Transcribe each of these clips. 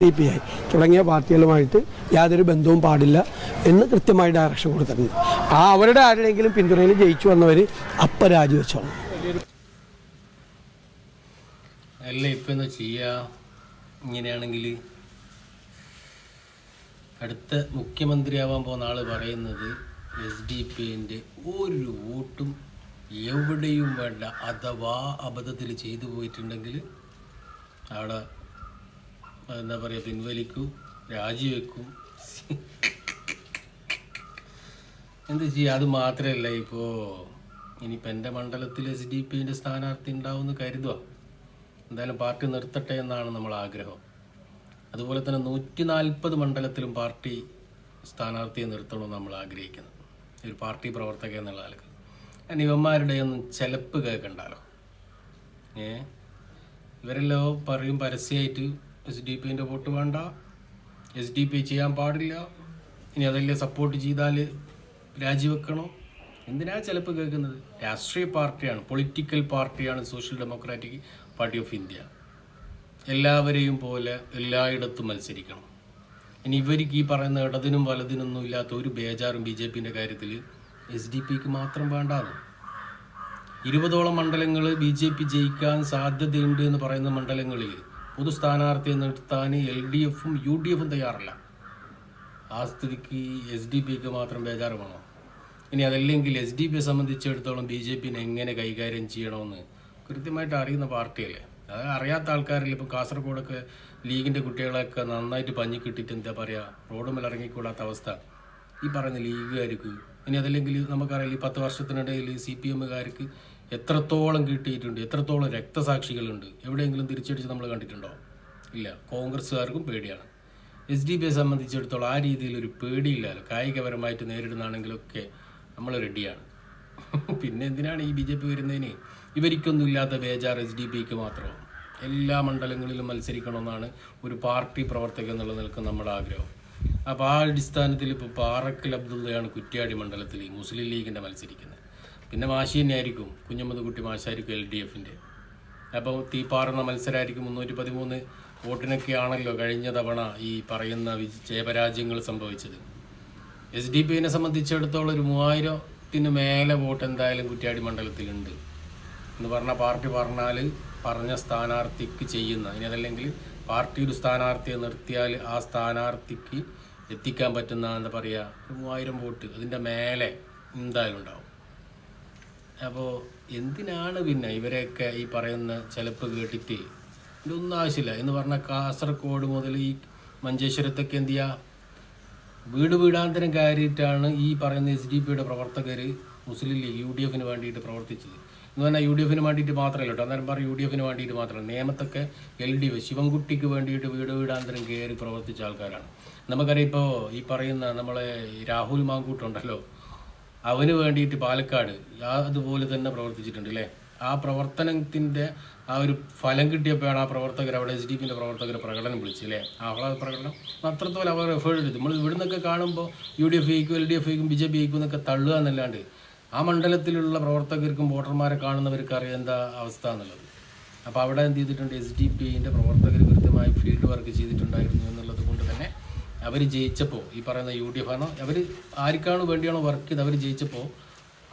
CPI തുടങ്ങിയ പാർട്ടികളുമായിട്ട് യാതൊരു ബന്ധവും പാടില്ല എന്ന് കൃത്യമായി ഡയറക്ഷൻ കൊടുത്തിട്ടുണ്ട്. അവരുടെ ആരുടെയെങ്കിലും പിന്തുണയിൽ ജയിച്ചു വന്നവർ അപ്പം രാജിവെച്ചോളാം. അല്ല ഇപ്പം എന്താ ചെയ്യുക? ഇങ്ങനെയാണെങ്കിൽ അടുത്ത മുഖ്യമന്ത്രിയാവാൻ പോകുന്ന ആൾ പറയുന്നത് SDP ഒരു വോട്ടും എവിടെയും വേണ്ട, അഥവാ അബദ്ധത്തിൽ ചെയ്തു പോയിട്ടുണ്ടെങ്കിൽ അവിടെ എന്താ പറയുക, പിൻവലിക്കൂ, രാജിവെക്കും. എന്ത് ചെയ്യുക? അത് മാത്രമല്ല, ഇപ്പോൾ ഇനിയിപ്പോൾ എൻ്റെ മണ്ഡലത്തിൽ SDP സ്ഥാനാർത്ഥി ഉണ്ടാവുമെന്ന് കരുതുക. എന്തായാലും പാർട്ടി നിർത്തട്ടെ എന്നാണ് നമ്മൾ ആഗ്രഹം. അതുപോലെ തന്നെ 140 മണ്ഡലത്തിലും പാർട്ടി സ്ഥാനാർത്ഥിയെ നിർത്തണമെന്ന് നമ്മൾ ആഗ്രഹിക്കുന്നത്, ഒരു പാർട്ടി പ്രവർത്തക എന്നുള്ള ആൾക്ക്. കാരണം ഇവന്മാരുടെ ഒന്നും ചിലപ്പ് കേൾക്കണ്ടല്ലോ. ഇവരെല്ലാം പറയും പരസ്യമായിട്ട് SDP വോട്ട് വേണ്ട, SDP ചെയ്യാൻ പാടില്ല, ഇനി അതെല്ലാം സപ്പോർട്ട് ചെയ്താൽ രാജിവെക്കണം. എന്തിനാ ചിലപ്പോൾ കേൾക്കുന്നത്? രാഷ്ട്രീയ പാർട്ടിയാണ്, പൊളിറ്റിക്കൽ പാർട്ടിയാണ് social democratic party of India. എല്ലാവരെയും പോലെ എല്ലായിടത്തും മത്സരിക്കണം. ഇനി ഇവർക്ക് ഈ പറയുന്ന ഇടതിനും വലതിനൊന്നും ഇല്ലാത്ത ഒരു ബേജാറും BJP കാര്യത്തിൽ SDP മാത്രം വേണ്ടാന്ന്. 20ഓളം മണ്ഡലങ്ങൾ BJP ജയിക്കാൻ സാധ്യതയുണ്ട് എന്ന് പറയുന്ന മണ്ഡലങ്ങളിൽ പൊതു സ്ഥാനാർത്ഥിയെ നിർത്താൻ LDFും UDFും തയ്യാറല്ല. ആ സ്ഥിതിക്ക് SDP മാത്രം ബേജാറ് വേണോ? ഇനി അതല്ലെങ്കിൽ SDP സംബന്ധിച്ചിടത്തോളം BJP എങ്ങനെ കൈകാര്യം ചെയ്യണമെന്ന് കൃത്യമായിട്ട് അറിയുന്ന പാർട്ടിയല്ലേ. അത് അറിയാത്ത ആൾക്കാരിൽ ഇപ്പോൾ കാസർഗോഡൊക്കെ ലീഗിൻ്റെ കുട്ടികളൊക്കെ നന്നായിട്ട് പഞ്ഞി കിട്ടിയിട്ട് എന്താ പറയുക, റോഡ് മേൽ ഇറങ്ങിക്കൂടാത്ത അവസ്ഥ ഈ പറയുന്ന ലീഗുകാർക്ക്. ഇനി അതല്ലെങ്കിൽ നമുക്കറിയാം, ഈ 10 വർഷത്തിനിടയിൽ CPMകാർക്ക് എത്രത്തോളം കിട്ടിയിട്ടുണ്ട്, എത്രത്തോളം രക്തസാക്ഷികളുണ്ട്. എവിടെയെങ്കിലും തിരിച്ചടിച്ച് നമ്മൾ കണ്ടിട്ടുണ്ടോ? ഇല്ല. കോൺഗ്രസ്സുകാർക്കും പേടിയാണ്. SDP സംബന്ധിച്ചിടത്തോളം ആ രീതിയിലൊരു പേടിയില്ലല്ലോ. കായികപരമായിട്ട് നേരിടുന്നതാണെങ്കിലൊക്കെ നമ്മൾ റെഡിയാണ്. പിന്നെ എന്തിനാണ് ഈ BJP വരുന്നതിന്? ഇവർക്കൊന്നും ഇല്ലാത്ത ബേജാർ SDP മാത്രം. എല്ലാ മണ്ഡലങ്ങളിലും മത്സരിക്കണമെന്നാണ് ഒരു പാർട്ടി പ്രവർത്തകൻ എന്നുള്ള നിലക്ക് നമ്മുടെ ആഗ്രഹം. അപ്പോൾ ആ അടിസ്ഥാനത്തിൽ ഇപ്പോൾ പാറക്കൽ അബ്ദുള്ളയാണ് കുറ്റ്യാടി മണ്ഡലത്തിൽ മുസ്ലിം ലീഗിൻ്റെ മത്സരിക്കുന്നത്. പിന്നെ മാഷി തന്നെയായിരിക്കും, കുഞ്ഞമ്മദ് കുട്ടി മാഷായിരിക്കും LDFൻ്റെ. അപ്പോൾ തീപ്പാറുന്ന മത്സരമായിരിക്കും. 313 വോട്ടിനൊക്കെയാണല്ലോ കഴിഞ്ഞ തവണ ഈ പറയുന്ന ജയപരാജയങ്ങൾ സംഭവിച്ചത്. SDP സംബന്ധിച്ചിടത്തോളം ഒരു 3000-ന് മേലെ വോട്ട് എന്തായാലും കുറ്റ്യാടി മണ്ഡലത്തിലുണ്ട് എന്ന് പറഞ്ഞാൽ പാർട്ടി പറഞ്ഞ സ്ഥാനാർത്ഥിക്ക് ചെയ്യുന്ന, ഇനി അതല്ലെങ്കിൽ പാർട്ടി ഒരു സ്ഥാനാർത്ഥിയെ നിർത്തിയാൽ ആ സ്ഥാനാർത്ഥിക്ക് എത്തിക്കാൻ പറ്റുന്ന എന്താ പറയുക, 3000 വോട്ട് അതിൻ്റെ മേലെ എന്തായാലും ഉണ്ടാവും. അപ്പോൾ എന്തിനാണ് പിന്നെ ഇവരെയൊക്കെ ഈ പറയുന്ന ചിലപ്പ് കേട്ടിട്ട് ഇതൊന്നും ആവശ്യമില്ല എന്ന് പറഞ്ഞാൽ കാസർഗോഡ് മുതൽ ഈ മഞ്ചേശ്വരത്തൊക്കെ എന്ത് ചെയ്യുക, വീടാന്തരം കയറിയിട്ടാണ് ഈ പറയുന്ന SDP പ്രവർത്തകർ മുസ്ലിം ലീഗ് UDFന് വേണ്ടിയിട്ട് പ്രവർത്തിച്ചത്. എന്ന് പറഞ്ഞാൽ UDFന് വേണ്ടിയിട്ട് മാത്രമല്ല കേട്ടോ, അന്നേരം പറയും UDFന് വേണ്ടിയിട്ട് മാത്രമല്ല. നിയമത്തൊക്കെ LDF ശിവൻകുട്ടിക്ക് വേണ്ടിയിട്ട് വീടാന്തരം കയറി പ്രവർത്തിച്ച ആൾക്കാരാണ്. നമുക്കറിയാം, ഇപ്പോൾ ഈ പറയുന്ന നമ്മളെ രാഹുൽ മാങ്കൂട്ടുണ്ടല്ലോ, അവന് വേണ്ടിയിട്ട് പാലക്കാട് അതുപോലെ തന്നെ പ്രവർത്തിച്ചിട്ടുണ്ട് അല്ലേ. ആ പ്രവർത്തനത്തിൻ്റെ ആ ഒരു ഫലം കിട്ടിയപ്പോഴാണ് ആ പ്രവർത്തകർ അവിടെ SDP പ്രവർത്തകർ പ്രകടനം വിളിച്ചു അല്ലേ. ആഹ്ലാദ പ്രകടനം അത്രത്തോളം അവർ എഫേർട്ട് എടുത്തു. നമ്മൾ ഇവിടെ നിന്നൊക്കെ കാണുമ്പോൾ UDF ജയിക്കും, LDF ജയിക്കും, BJP ജയിക്കും എന്നൊക്കെ തള്ളുക എന്നല്ലാണ്ട് ആ മണ്ഡലത്തിലുള്ള പ്രവർത്തകർക്കും വോട്ടർമാരെ കാണുന്നവർക്ക് അറിയാം എന്താ അവസ്ഥ എന്നുള്ളത്. അപ്പോൾ അവിടെ എന്ത് ചെയ്തിട്ടുണ്ട്, SDP പ്രവർത്തകർ കൃത്യമായി ഫീൽഡ് വർക്ക് ചെയ്തിട്ടുണ്ടായിരുന്നു എന്നുള്ളത് കൊണ്ട് തന്നെ അവർ ജയിച്ചപ്പോൾ ഈ പറയുന്ന UDF ആണോ അവർ ആർക്കാണ് വേണ്ടിയാണോ വർക്ക് ചെയ്ത് അവർ ജയിച്ചപ്പോൾ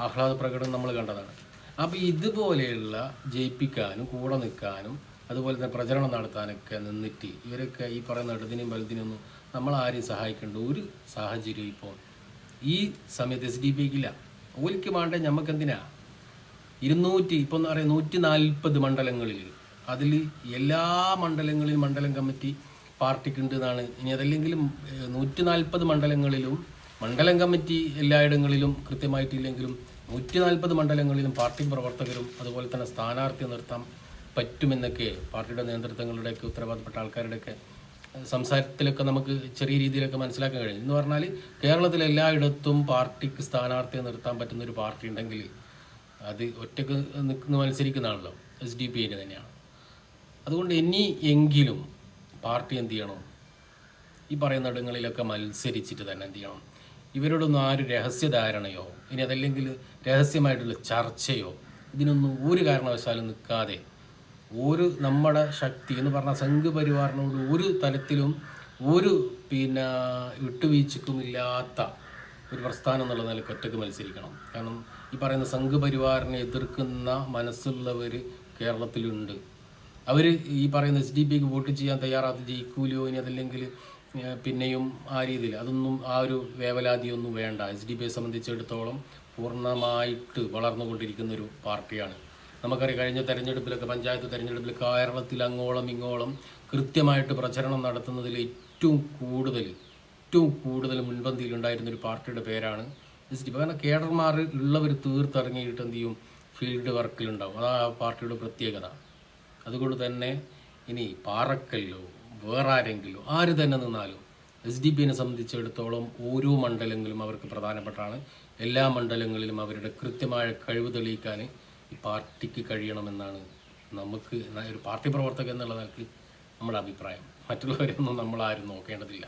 ആഹ്ലാദ പ്രകടനം നമ്മൾ കണ്ടതാണ്. അപ്പോൾ ഇതുപോലെയുള്ള ജയിപ്പിക്കാനും കൂടെ നിൽക്കാനും അതുപോലെ തന്നെ പ്രചരണം നടത്താനൊക്കെ നിന്നിട്ട് ഇവരൊക്കെ ഈ പറയുന്ന ഇടതിനും വലുതിനൊന്നും നമ്മൾ ആരെയും സഹായിക്കേണ്ട ഒരു സാഹചര്യം ഇപ്പോൾ ഈ സമയത്ത് SDP-ക്കില്ല. ഓലിക്ക് വേണ്ട നമുക്കെന്തിനാ 200 ഇപ്പം എന്താ പറയുക 140 മണ്ഡലങ്ങളിൽ അതിൽ എല്ലാ മണ്ഡലങ്ങളിലും മണ്ഡലം കമ്മിറ്റി പാർട്ടിക്ക് ഉണ്ട് എന്നാണ്. ഇനി അതല്ലെങ്കിലും 140 മണ്ഡലങ്ങളിലും മണ്ഡലം കമ്മിറ്റി എല്ലായിടങ്ങളിലും കൃത്യമായിട്ടില്ലെങ്കിലും 140 മണ്ഡലങ്ങളിലും പാർട്ടി പ്രവർത്തകരും അതുപോലെ തന്നെ സ്ഥാനാർത്ഥിയെ നിർത്താൻ പറ്റുമെന്നൊക്കെ പാർട്ടിയുടെ നേതൃത്വങ്ങളുടെയൊക്കെ ഉത്തരവാദപ്പെട്ട ആൾക്കാരുടെയൊക്കെ സംസാരത്തിലൊക്കെ നമുക്ക് ചെറിയ രീതിയിലൊക്കെ മനസ്സിലാക്കാൻ കഴിയും. എന്ന് പറഞ്ഞാൽ കേരളത്തിലെ എല്ലായിടത്തും പാർട്ടിക്ക് സ്ഥാനാർത്ഥിയെ നിർത്താൻ പറ്റുന്ന ഒരു പാർട്ടി ഉണ്ടെങ്കിൽ അത് ഒറ്റക്ക് നിൽക്കുന്ന മത്സരിക്കുന്നതാണല്ലോ SDP തന്നെയാണ്. അതുകൊണ്ട് എങ്കിലും പാർട്ടി എന്ത് ചെയ്യണം, ഈ പറയുന്ന ഇടങ്ങളിലൊക്കെ മത്സരിച്ചിട്ട് തന്നെ എന്ത് ചെയ്യണം, ഇവരോടൊന്നും ആരും രഹസ്യധാരണയോ ഇനി അതല്ലെങ്കിൽ രഹസ്യമായിട്ടുള്ള ചർച്ചയോ ഇതിനൊന്നും ഒരു കാരണവശാലും നിൽക്കാതെ ഒരു നമ്മുടെ ശക്തി എന്ന് പറഞ്ഞാൽ സംഘപരിവാറിനോട് ഒരു തലത്തിലും ഒരു വിട്ടുവീഴ്ചക്കുമില്ലാത്ത ഒരു പ്രസ്ഥാനം എന്നുള്ള നിലയ്ക്ക് ഒറ്റയ്ക്ക് മത്സരിക്കണം. കാരണം ഈ പറയുന്ന സംഘപരിവാറിനെ എതിർക്കുന്ന മനസ്സുള്ളവർ കേരളത്തിലുണ്ട്. അവർ ഈ പറയുന്ന SDP വോട്ട് ചെയ്യാൻ തയ്യാറാക്കി ജയിക്കൂലോ, ഇനി അതല്ലെങ്കിൽ പിന്നെയും ആ രീതിയിൽ അതൊന്നും ആ ഒരു വേവലാതിയൊന്നും വേണ്ട. SDP സംബന്ധിച്ചിടത്തോളം പൂർണ്ണമായിട്ട് വളർന്നുകൊണ്ടിരിക്കുന്ന ഒരു പാർട്ടിയാണ്. നമുക്കറിയാം, കഴിഞ്ഞ തെരഞ്ഞെടുപ്പിലൊക്കെ, പഞ്ചായത്ത് തെരഞ്ഞെടുപ്പിൽ കേരളത്തിൽ അങ്ങോളം ഇങ്ങോളം കൃത്യമായിട്ട് പ്രചരണം നടത്തുന്നതിൽ ഏറ്റവും കൂടുതൽ മുൻപന്തിയിലുണ്ടായിരുന്നൊരു പാർട്ടിയുടെ പേരാണ് SDP. കാരണം കേഡർമാർ ഉള്ളവർ തീർത്തിറങ്ങിയിട്ട് എന്ത് ചെയ്യും, ഫീൽഡ് വർക്കിലുണ്ടാവും. അതാണ് ആ പാർട്ടിയുടെ പ്രത്യേകത. അതുകൊണ്ട് തന്നെ ഇനി പാറക്കല്ലോ വേറെ ആരെങ്കിലും ആര് തന്നെ നിന്നാലും SDP സംബന്ധിച്ചിടത്തോളം ഓരോ മണ്ഡലങ്ങളും അവർക്ക് പ്രധാനപ്പെട്ടാണ്. എല്ലാ മണ്ഡലങ്ങളിലും അവരുടെ കൃത്യമായ കഴിവ് തെളിയിക്കാൻ ഈ പാർട്ടിക്ക് കഴിയണമെന്നാണ് നമുക്ക് ഒരു പാർട്ടി പ്രവർത്തകൻ എന്നുള്ള നിലയ്ക്ക് നമ്മുടെ അഭിപ്രായം. മറ്റുള്ളവരൊന്നും നമ്മളാരും നോക്കേണ്ടതില്ല.